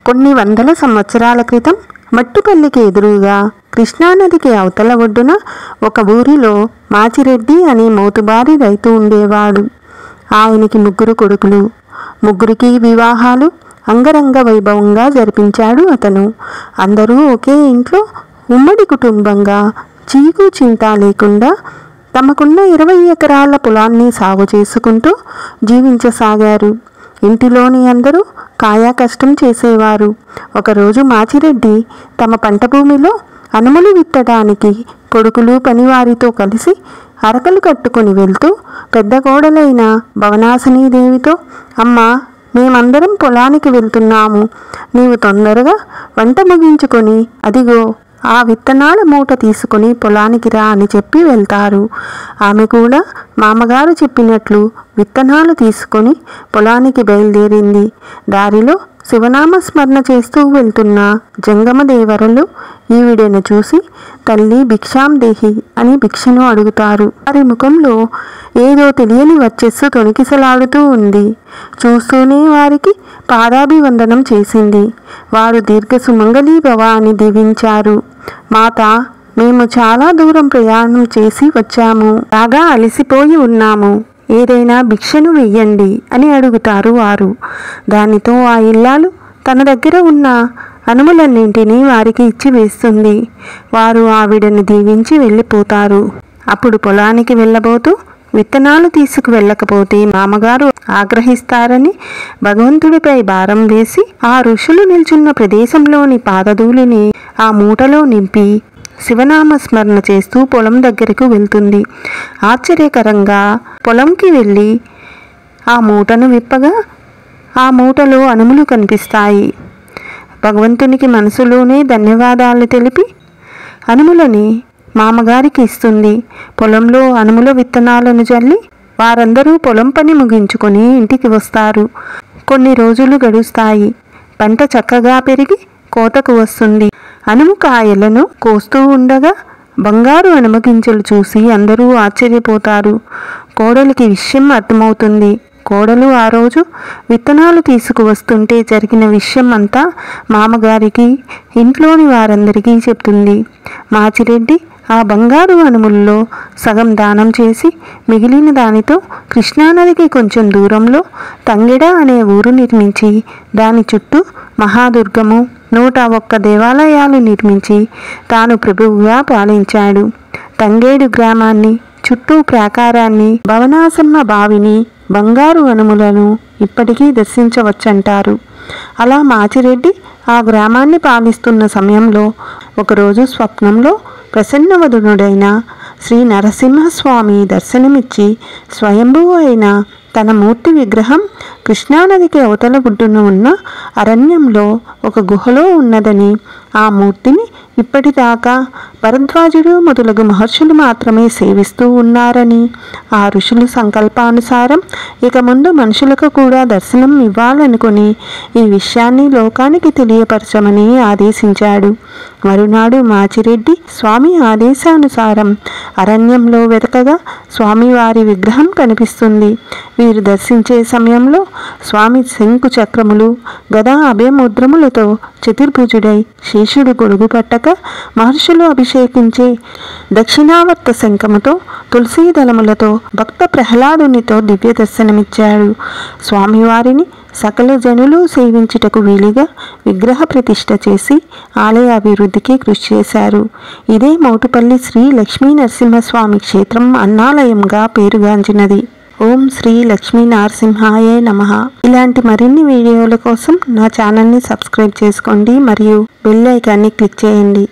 కొన్ని వందల సంవత్సరాల క్రితం మట్టుపల్లికి ఎదురుగా కృష్ణానదికి అవతల ఒడ్డున ఒక ఊరిలో మాచిరెడ్డి అనే మోతుబారి రైతు ఉండేవాడు. ఆయనకి 3 కొడుకులు. 3కి వివాహాలు అంగరంగ వైభవంగా జరిపించాడు అతను. అందరూ ఒకే ఇంట్లో ఉమ్మడి కుటుంబంగా చీకు చింత లేకుండా తమకున్న 20 ఎకరాల పొలాన్ని సాగు చేసుకుంటూ జీవించసాగారు. ఇంటిలోని అందరూ కాయా కష్టం చేసేవారు. ఒకరోజు మాచిరెడ్డి తమ పంట భూమిలో అనుములు విత్తడానికి కొడుకులు పనివారితో కలిసి అరకలు కట్టుకుని వెళ్తూ పెద్ద కోడలైన భవనాసినీదేవితో, అమ్మా, మేమందరం పొలానికి వెళ్తున్నాము, నీవు తొందరగా వంట ముగించుకొని అదిగో ఆ విత్తనాల మూట తీసుకుని పొలానికి రా అని చెప్పి వెళ్తారు. ఆమె కూడా మామగారు చెప్పినట్లు విత్తనాలు తీసుకొని పొలానికి బయలుదేరింది. దారిలో శివనామస్మరణ చేస్తూ వెళ్తున్న జంగమదేవరలు ఈవిడను చూసి తల్లి భిక్షాం దేహి అని భిక్షను అడుగుతారు. వారి ముఖంలో ఏదో తెలియని వచ్చెస్సు తొణికిసలాడుతూ ఉంది. చూస్తూనే వారికి పాదాభివందనం చేసింది. వారు దీర్ఘ సుమంగళీ భవ అని దీవించారు. మాత, మేము చాలా దూరం ప్రయాణం చేసి వచ్చాము, బాగా అలసిపోయి ఉన్నాము, ఏదైనా భిక్షను వెయ్యండి అని అడుగుతారు వారు. దానితో ఆ ఇల్లాలు తన దగ్గర ఉన్న అనుములన్నింటినీ వారికి ఇచ్చి వేస్తుంది. వారు ఆవిడని దీవించి వెళ్ళిపోతారు. అప్పుడు పొలానికి వెళ్ళబోతూ విత్తనాలు తీసుకు వెళ్ళకపోతే మామగారు ఆగ్రహిస్తారని భగవంతుడిపై భారం వేసి ఆ ఋషులు నిల్చున్న ప్రదేశంలోని పాదధూళిని ఆ మూటలో నింపి శివనామస్మరణ చేస్తూ పొలం దగ్గరకు వెళ్తుంది. ఆశ్చర్యకరంగా పొలంకి వెళ్ళి ఆ మూటను విప్పగా ఆ మూటలో అనుములు కనిపిస్తాయి. భగవంతునికి మనసులోనే ధన్యవాదాలు తెలిపి అనుములని మామగారికి ఇస్తుంది. పొలంలో అనుముల విత్తనాలను జల్లి వారందరూ పొలం పని ముగించుకొని ఇంటికి వస్తారు. కొన్ని రోజులు గడుస్తాయి. పంట చక్కగా పెరిగి కోతకు వస్తుంది. అనుము కాయలను కోస్తూ ఉండగా బంగారు అనుమగింజలు చూసి అందరూ ఆశ్చర్యపోతారు. కోడలికి విషయం అర్థమవుతుంది. కోడలు ఆ రోజు విత్తనాలు తీసుకువస్తుంటే జరిగిన విషయం అంతా మామగారికి, ఇంట్లోని వారందరికీ చెప్తుంది. మాచిరెడ్డి ఆ బంగారు అనుముల్లో సగం దానం చేసి మిగిలిన దానితో కృష్ణానదికి కొంచెం దూరంలో తంగెడ అనే ఊరు నిర్మించి దాని చుట్టూ మహాదుర్గము 101 దేవాలయాలు నిర్మించి తాను ప్రభువుగా పాలించాడు. తంగేడు గ్రామాన్ని, చుట్టూ ప్రాకారాన్ని, భవనాసమ్మ బావిని, బంగారు అనుములను ఇప్పటికీ దర్శించవచ్చంటారు. అలా మాచిరెడ్డి ఆ గ్రామాన్ని పాలిస్తున్న సమయంలో ఒకరోజు స్వప్నంలో ప్రసన్నవదనుడైన శ్రీ నరసింహస్వామి దర్శనమిచ్చి స్వయంభువు అయిన తన మూర్తి విగ్రహం కృష్ణానదికి అవతల ఒడ్డున ఉన్న అరణ్యంలో ఒక గుహలో ఉన్నదని, ఆ మూర్తిని ఇప్పటిదాకా భరద్వాజుడు మొదలగు మహర్షులు మాత్రమే సేవిస్తూ ఉన్నారని, ఆ ఋషుల సంకల్పానుసారం ఇక ముందు మనుషులకు కూడా దర్శనం ఇవ్వాలనుకుని ఈ విషయాన్ని లోకానికి తెలియపరచమని ఆదేశించాడు. మరునాడు మాచిరెడ్డి స్వామి ఆదేశానుసారం అరణ్యంలో వెతకగా స్వామివారి విగ్రహం కనిపిస్తుంది. వీరు దర్శించే సమయంలో స్వామి శంకు చక్రములు, గదా అభయముద్రములతో చతుర్భుజుడై శేషుడు గొడుగు పట్టక మహర్షులు అభిషేకించే దక్షిణావర్త శంఖముతో తులసీ దళములతో భక్త ప్రహ్లాదునితో దివ్య దర్శనమిచ్చాడు. స్వామివారిని సకల జనులు సేవించుటకు వీలుగా విగ్రహ ప్రతిష్ఠ చేసి ఆలయ అభివృద్ధికి కృషి చేశారు. ఇదే మోటుపల్లి శ్రీ లక్ష్మీ నరసింహస్వామి క్షేత్రం అన్నాలయంగా పేరుగాంచినది. ఓం శ్రీ లక్ష్మీ నరసింహాయ నమః. ఇలాంటి మరిన్ని వీడియోల కోసం నా ఛానల్ని సబ్స్క్రైబ్ చేసుకోండి మరియు బెల్ ఐకాన్ని క్లిక్ చేయండి.